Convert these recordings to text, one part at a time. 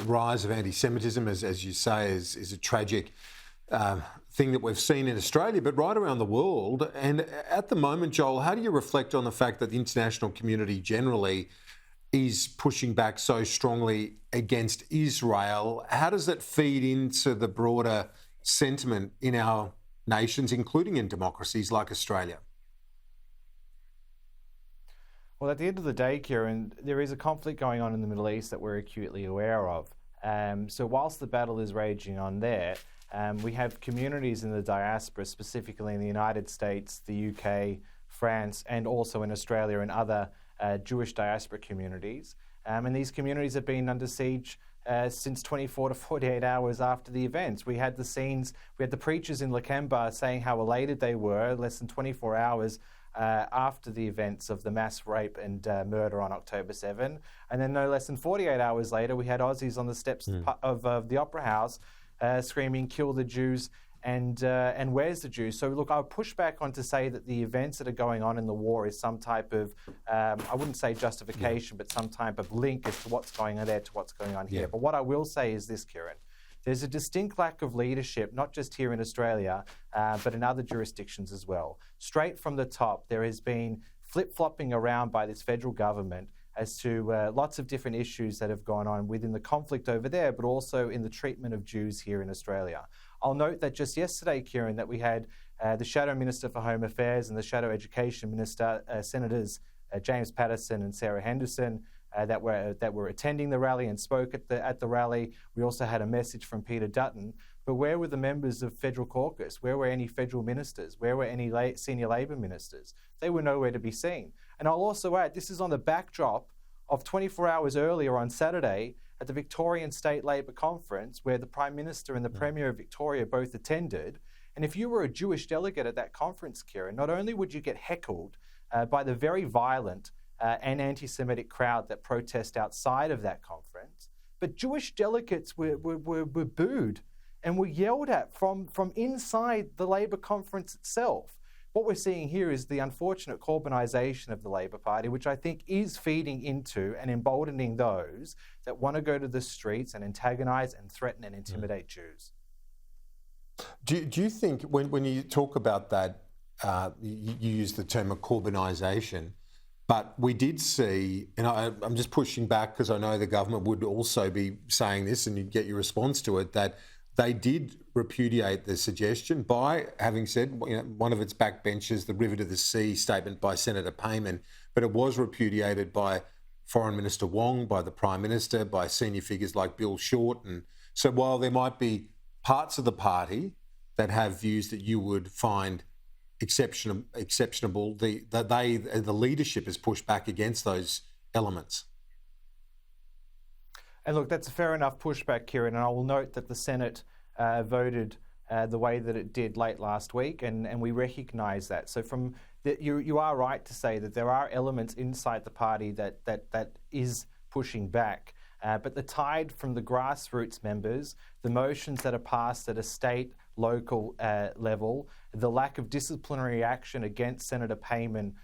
rise of anti-Semitism, as you say, is a tragic thing that we've seen in Australia, but right around the world. And at the moment, Joel, how do you reflect on the fact that the international community generally is pushing back so strongly against Israel? How does that feed into the broader sentiment in our nations, including in democracies like Australia? Well, at the end of the day, Kieran, there is a conflict going on in the Middle East that we're acutely aware of. So whilst the battle is raging on there, we have communities in the diaspora, specifically in the United States, the UK, France, and also in Australia and other Jewish diaspora communities. And these communities have been under siege since 24 to 48 hours after the events. We had the scenes, we had the preachers in Lakemba saying how elated they were less than 24 hours after the events of the mass rape and murder on October 7. And then no less than 48 hours later, we had Aussies on the steps of the Opera House screaming, "Kill the Jews," and where's the Jews? So look, I'll push back on to say that the events that are going on in the war is some type of, I wouldn't say justification, but some type of link as to what's going on there to what's going on here. But what I will say is this, Kieran. There's a distinct lack of leadership, not just here in Australia, but in other jurisdictions as well. Straight from the top, there has been flip-flopping around by this federal government as to lots of different issues that have gone on within the conflict over there, but also in the treatment of Jews here in Australia. I'll note that just yesterday, Kieran, that we had the Shadow Minister for Home Affairs and the Shadow Education Minister, Senators James Paterson and Sarah Henderson, that were attending the rally and spoke at the rally. We also had a message from Peter Dutton. But where were the members of Federal Caucus? Where were any federal ministers? Where were any senior Labor ministers? They were nowhere to be seen. And I'll also add, this is on the backdrop of 24 hours earlier on Saturday at the Victorian State Labor Conference, where the Prime Minister and the Premier of Victoria both attended. And if you were a Jewish delegate at that conference, Kieran, not only would you get heckled by the very violent and anti-Semitic crowd that protest outside of that conference, but Jewish delegates were booed and were yelled at from inside the Labor conference itself. What we're seeing here is the unfortunate Corbynisation of the Labor Party, which I think is feeding into and emboldening those that want to go to the streets and antagonise and threaten and intimidate Jews. Do you think when you talk about that, you use the term of Corbynisation, but we did see, and I'm just pushing back because I know the government would also be saying this and you'd get your response to it, that they did repudiate the suggestion by having said, one of its backbenchers, the river to the sea statement by Senator Payman, but it was repudiated by Foreign Minister Wong, by the Prime Minister, by senior figures like Bill Short. And so while there might be parts of the party that have views that you would find exceptionable, the leadership has pushed back against those elements. And look, that's a fair enough pushback, Kieran, and I will note that the Senate voted the way that it did late last week, and we recognise that. So you are right to say that there are elements inside the party that is pushing back. But the tide from the grassroots members, the motions that are passed at a state, local level, the lack of disciplinary action against Senator Payman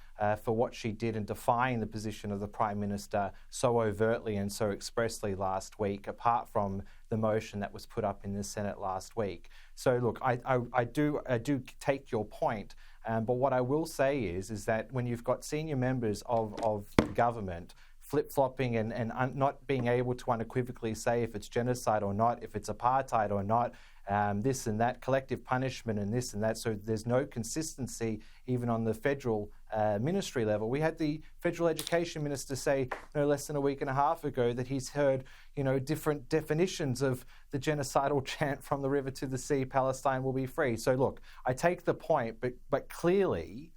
for what she did in defying the position of the Prime Minister so overtly and so expressly last week, apart from the motion that was put up in the Senate last week. So look, I do take your point, but what I will say is that when you've got senior members of the government flip-flopping and not being able to unequivocally say if it's genocide or not, if it's apartheid or not, this and that, collective punishment and this and that. So there's no consistency even on the federal ministry level. We had the federal education minister say no less than a week and a half ago that he's heard, different definitions of the genocidal chant from the river to the sea, Palestine will be free. So look, I take the point, but clearly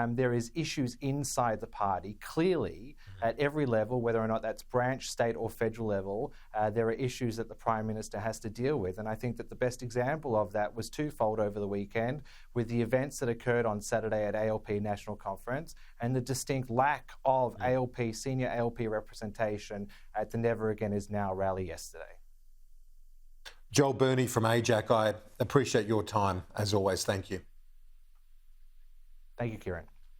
there is issues inside the party, clearly at every level, whether or not that's branch, state or federal level, there are issues that the Prime Minister has to deal with. And I think that the best example of that was twofold over the weekend with the events that occurred on Saturday at ALP National Conference and the distinct lack of ALP, senior ALP representation at the Never Again Is Now rally yesterday. Joel Burnie from AJAC, I appreciate your time as always. Thank you. Thank you, Kieran.